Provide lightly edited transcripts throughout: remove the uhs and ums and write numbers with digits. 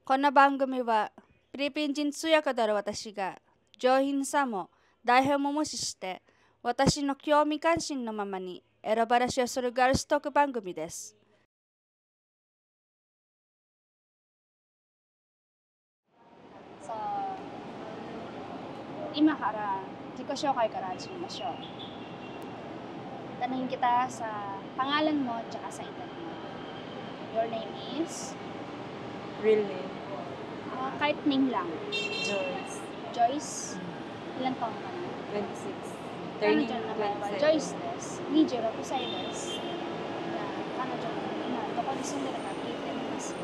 この番組はフィリピン人通訳である私が上品さも代表も無視して私の興味関心のままに選ばれしをするガールストーク番組です。さあ、今から自己紹介から始めましょう。Tanungin kita sa pangalan mo at saka sa edad mo. Your name is? Real name, Kahit name lang. Joyce. Joyce? Ilan taon ka na? 26. Turning Turning 27. 27. Joyceです。26歳です。彼女も今どこに住んでるか聞いてみます。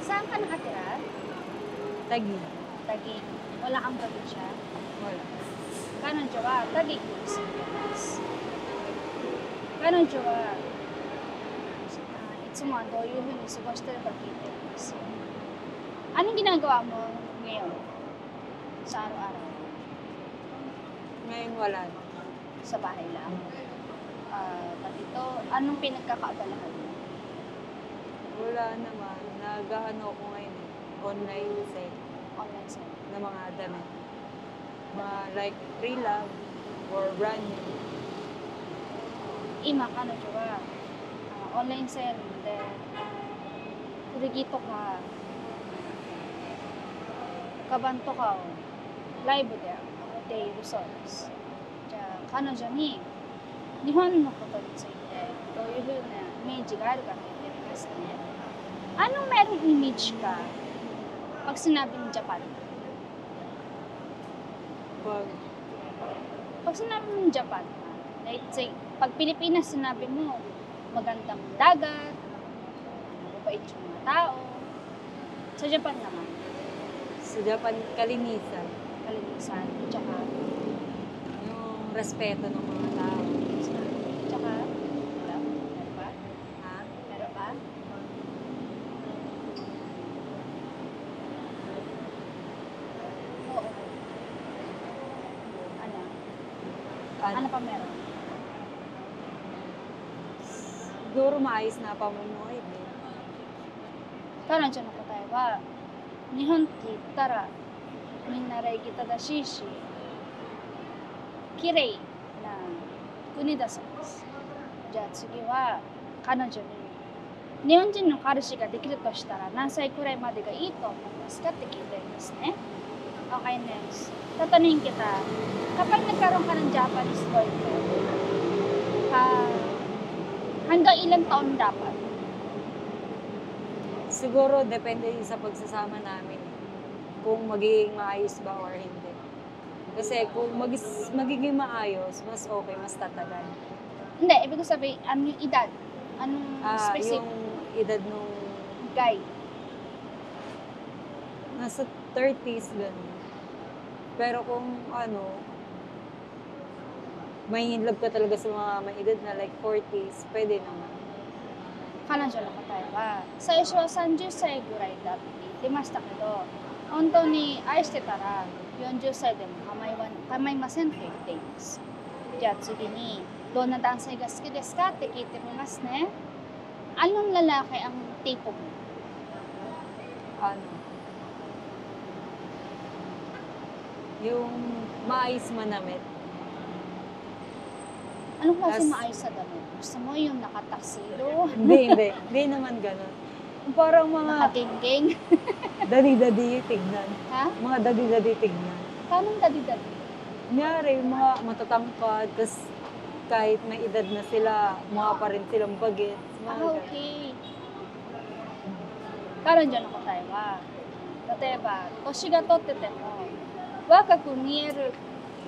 Saan ka nakatira? Taguig. Taguig. Wala kang probinsya? Wala. 彼女はTaguigに住んでます。彼女は、いつもはどういうふうに過ごしてるか聞いてるんですよ。Anong ginagawa mo ngayon sa araw-araw? Ngayon wala. Sa bahay lang? Dito, anong pinagkakaabalahan mo? Wala naman. Nag-ano ko ngayon online sale Online sale? ng mga damit. Mga like pre-love or brand new. 今彼女はオンラインセールで古着とかカバンとかをライブで売っているそうです。じゃあ彼女に日本のことについてどういうふうなイメージがあるか聞いてみますね。Anong merong image ka pag sinabing Japan? Pag sinabi mong Japan, let's say, pag Pilipinas sinabi mo, magandang dagat, mababait yung mga tao. Sa Japan naman, Sa Japan, kalinisan. kalinisan, tsaka, Yung respeto ng mga tao. tsaka, wala, meron pa? Ha? Meron pa? Oo. Ano? Ano pa meron? Siguro maayos na pamumuhay din. 彼女の答えは、日本って言ったらみんな礼儀正しいし、綺麗な国だそうです。じゃあ次は彼女に日本人の彼氏ができるとしたら何歳くらいまでがいいと思いますかって聞いてるんですね。Okay, next. Tatanungin kita, kapag nagkaroon ka ng Japanese boyfriend, hanggang ilang taon dapat? Siguro depende sa pagsasama namin. Kung magiging maayos ba or hindi. Kasi kung magiging maayos, mas okay, mas tatagal. Hindi, ibig ko sabihin, ano yung edad? Anong specific Yung edad nung guy? nasa 30s gano'n. Pero kung ano, may in love ka talaga sa mga may edad na like 40s, pwede naman. 彼女の答えは、最初は30歳ぐらいだって言ってましたけど、本当に愛してたら40歳でも構いませんって言っています。じゃあ次に、どんな男性が好きですかって聞いてみますね。Anong lalaki ang tipo mo? Ano? Yung maayos manamit. Anong klase Tas- maayos sa damit? Gusto mo yung nakataksilo? Hindi. Hindi naman gano'n. Parang mga Nakagingging? dadi-dadi tignan. Ha? Mga dadi-dadi tignan. Paano dadi-dadi? Kunyari, mga matatangkad, tas kahit may edad na sila, mukha pa rin silang bagets. Mga ganun. Okay. 彼女の答えは、例えば年が取ってても若く見える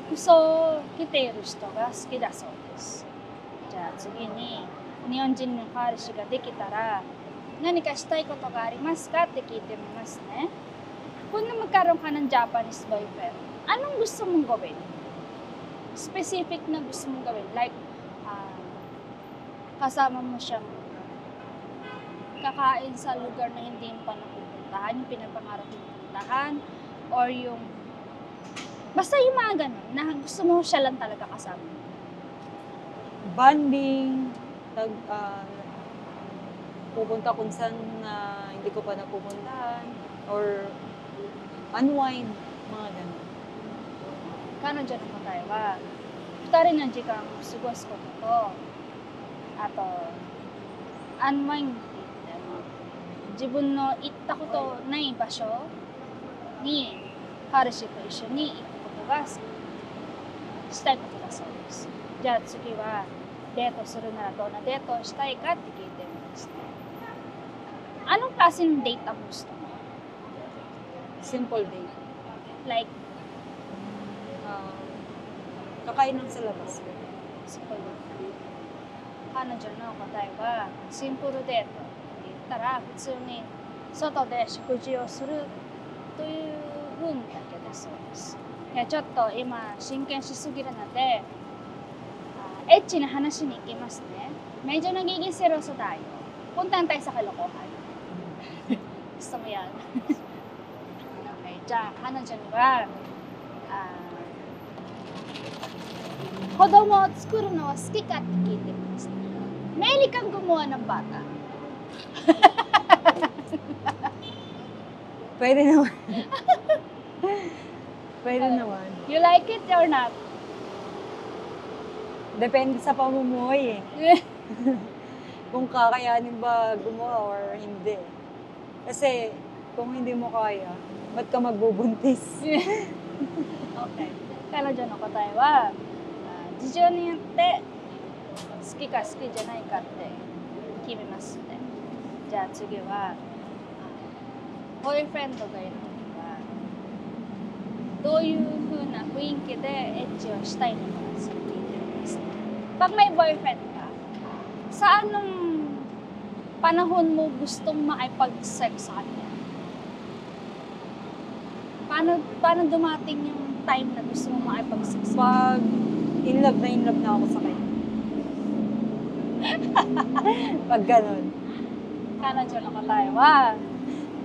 服装を着ている人が好きだそうです。じゃあ次に、日本人の彼氏ができたら何かしたいことがありますかって聞いてみますね。Kung magkaroon ka ng Japanese boyfriend, anong gusto mong gawin? Specific na gusto mong gawin. Like, kasama mo siyang kakain sa lugar na hindi mo pa napupuntahan, yung pinapangarap mo puntahan, or yung basta yung mga ganun, na gusto mo siya lang talaga kasama. Bonding, pupunta kung saan na hindi ko pa napupuntahan, or unwind, mga ganun. 彼女の答えは、2人の時間を過ごすことと、あと、アンワインって言っても、自分の行ったことない場所に彼氏と一緒に行くことがしたいことだそうです。じゃあ次は、デートするならどんなデートをしたいかって聞いてみますね。Anong klase ng date ang gusto mo? Simple day. Like, Kakain lang sa labas. simple date. 彼女の答えは、シンプルデートって言ったら、普通に外で食事をするという分だけだそうです。ちょっと今、真剣しすぎるので、エッチな話に行きますね。Medyo nagiging seryoso tayo. Puntahan tayo sa kalokohan. Gusto mo yan? Okay, じゃあ、彼女には、子供を作るのは好きかって聞いてみます。Mahilig kang gumawa ng bata. Pwede naman. Pwede naman. You like it or not? Depende sa pamumuhay eh. Kung kakayanin ba gumawa or hindi. Kasi kung hindi mo kaya, ba't ka magbubuntis? Okay. 彼女の答えは、事情によって好きか好きじゃないかって決めますね。じゃあ次は、ボーイフレンドがいるときは、どういう風な雰囲気でエッチをしたいのか聞いてみますね。Pag may boyfriend ka, sa anong panahon mo gustong makipag-sex sa kanya? Paano dumating yung time na gusto mo makipag-sex? Pag in love na ako sa kanya. Pag ganun. 彼女の答えは、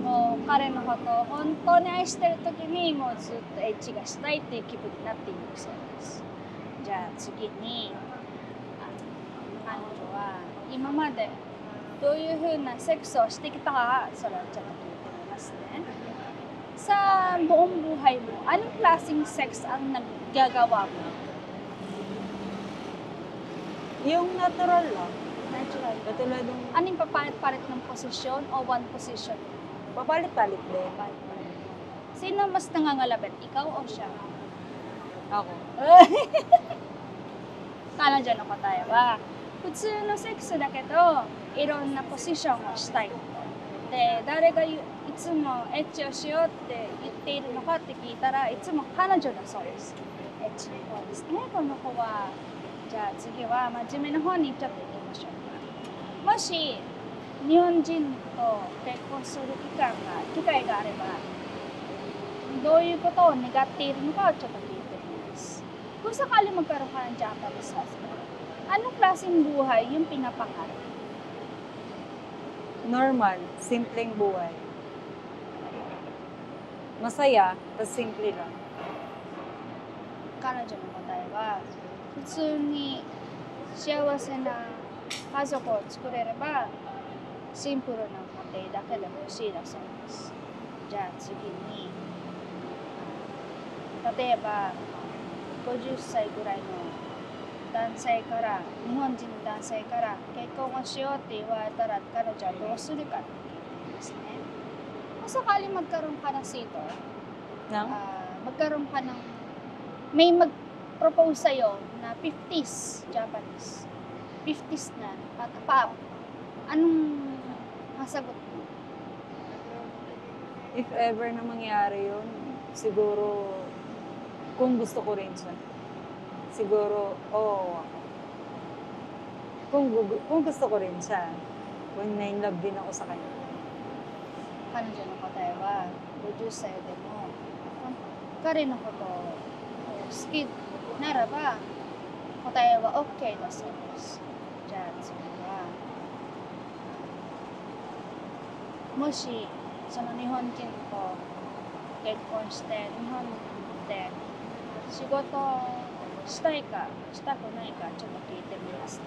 もう彼のことを本当に愛してる時にもうずっとエッチがしたいっていう気分になっているそうです。じゃあ次に、彼女は今までどういう風なセックスをしてきたか、それをちょっと聞いてみますね。Sa buong buhay mo, anong klaseng sex ang naggagawa mo? Yung natural lang. Natural. Katulad ng Anong papalit-palit ng posisyon o one position? papalit-palit din. Sino mas nangangalabit? Ikaw o siya? Ako. 彼女の答えは、普通のセックスだけど、いろんなポジションをしたい。で、誰がいつもエッチをしようって言っているのかって聞いたら、いつも彼女だそうです。エッチの方ですね、この子は。じゃあ次は真面目な方にちょっと行きましょうか。もし、日本人と結婚する機会があれば、どういうことを願っているのかをちょっと聞いてみます。Kung sakali magkaroon ka ng Japanese husband, anong klaseng buhay yung pinapangarap? Normal, simpleng buhay. Masaya, tas simple lang. 彼女の答えは、普通に幸せな家族を作れれば、シンプルな家庭だけで欲しいだそうです。じゃあ次に、例えば50歳ぐらいの男性から、日本人の男性から結婚をしようって言われたら、彼女はどうするかって言うんですね。Kung sakali magkaroon ka ng sito, Nang? magkaroon ka ng, may mag-propose sa'yo na 50s Japanese, 50s na, at pa, anong masagot mo? If ever na mangyari yun, siguro, kung gusto ko rin siya, siguro, oo ako. Kung gusto ko rin siya, kung na-inlove din ako sa kanya. 彼女の答えは、50歳でも、彼のことを好きならば、答えは OK だそうです。じゃあ次は、もしその日本人と結婚して日本で仕事したいかしたくないかちょっと聞いてみますね。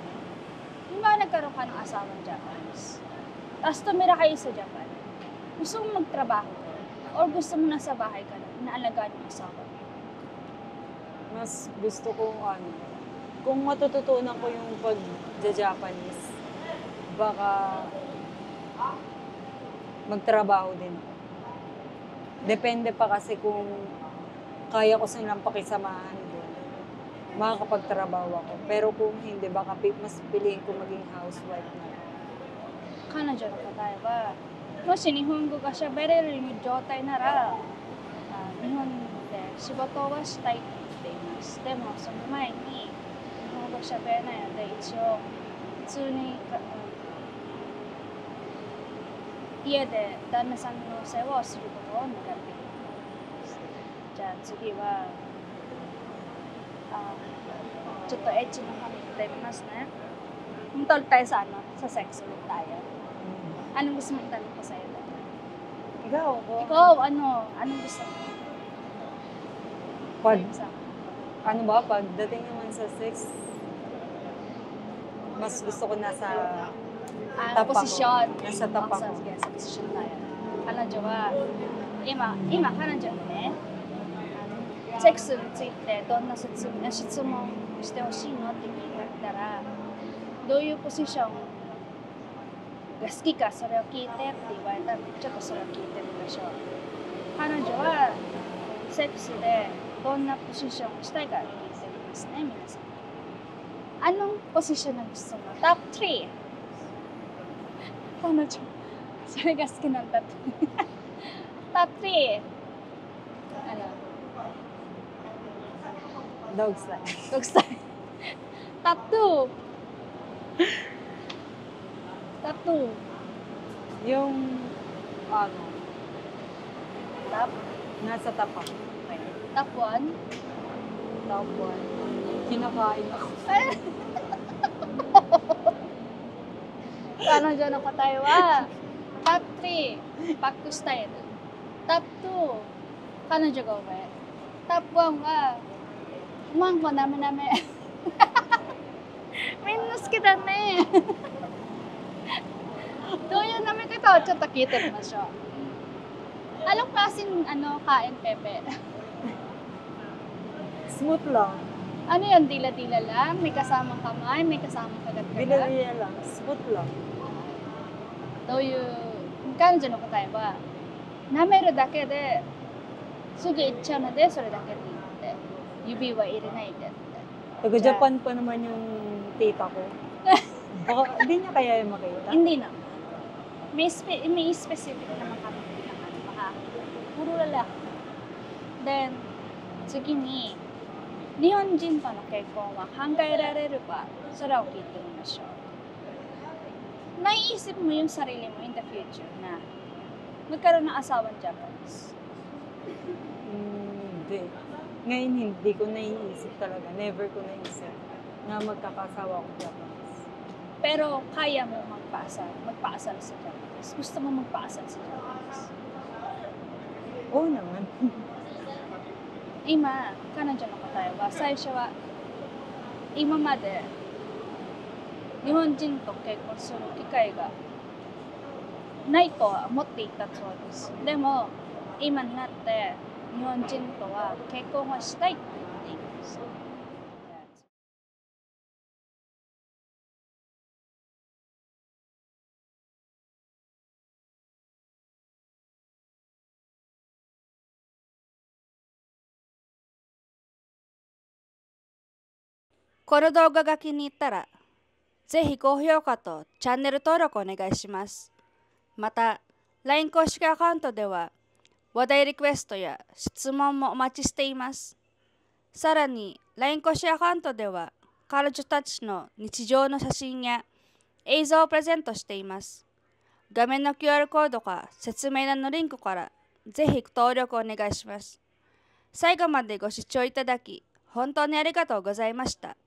Yung ba nagkaroon ka ng asawang Japanese? Tapos tumira kayo sa Japan. Gusto mo magtrabaho or gusto mo nasa bahay ka lang, inaalagaan yung asawa? Mas gusto kong kung matututunan ko yung pag-Japanese, baka magtrabaho din ako. Depende pa kasi kung kaya ko silang pakisamahan doon, makakapagtrabaho ako. Pero kung hindi, baka mas piliin ko maging housewife na lang. 彼女の答えは、もし日本語が喋れる状態なら、日本で仕事はしたいと言っています。でもその前に日本語喋れないので、一応普通に家で旦那さんの世話をすることを願っています。じゃあ次は、ちょっとエッチな方に行ってみますね。Tol tayo sa sex ulit tayo. Anong gusto mong tanong ko sa'yo? Ikaw, anong gusto mo? Pagdating naman sa sex, mas gusto ko nasa tapa posisyon. Nasa tapa ko. Sige, sa posisyon tayo. 彼女は、今彼女にね、セックスについてどんな質問してほしいのって聞いたら、どういうポジションが好きかそれを聞いてって言われたので、ちょっとそれを聞いてみましょう。彼女はセックスでどんなポジションをしたいか聞いてみますね、皆さん。Anong posisyon ang gusto mo? Top 3! 彼女、それが好きなんだって。Top 3! Dog style. Dog style. Top 2! Top 2. Yung, Top? nasa tapa. Okay. Top 1? Top 1. Kinakain ako. 彼女の答えは、Top 3、バックスタイル。Top 2、彼女が上。Top 1は、マンゴなめなめ。みんな好きだね。どういう舐め方をちょっと聞いてみましょう。Anong klaseng kain, Pepe? Smooth lang. Ano yun? Dila-dila lang? May kasamang kamay? May kasamang kagat-kagat? Dila-dila lang. Smooth lang. どういう彼女の答えは、舐めるだけですぐ行っちゃうのでそれだけでいいって。指は入れないでって。Taga-Japan pa naman yung tita ko. Baka, hindi niya kaya yung makita? Hindi na. May specific naman kami ng baka puro lalaki. Then, 次に、日本人との結婚は考えられるか、それを聞いてみましょう。Naiisip mo yung sarili mo in the future na magkaroon ng asawang Japanese? Hindi. Ngayon hindi ko naiisip talaga. Never ko naisip na magkakasawa ko Japanese. Pero kaya mo magpaasal sa Japanese. Gusto mo magpaasal sa Japanese? Oo naman. 今、彼女の答えは最初は今まで日本人と結婚する機会がないとは思っていたそうです。でも今になって日本人とは結婚はしたいって言っています。この動画が気に入ったら、ぜひ高評価とチャンネル登録お願いします。また、LINE 公式アカウントでは、話題リクエストや質問もお待ちしています。さらに、LINE 公式アカウントでは、彼女たちの日常の写真や映像をプレゼントしています。画面の QR コードか説明欄のリンクから、ぜひ登録お願いします。最後までご視聴いただき、本当にありがとうございました。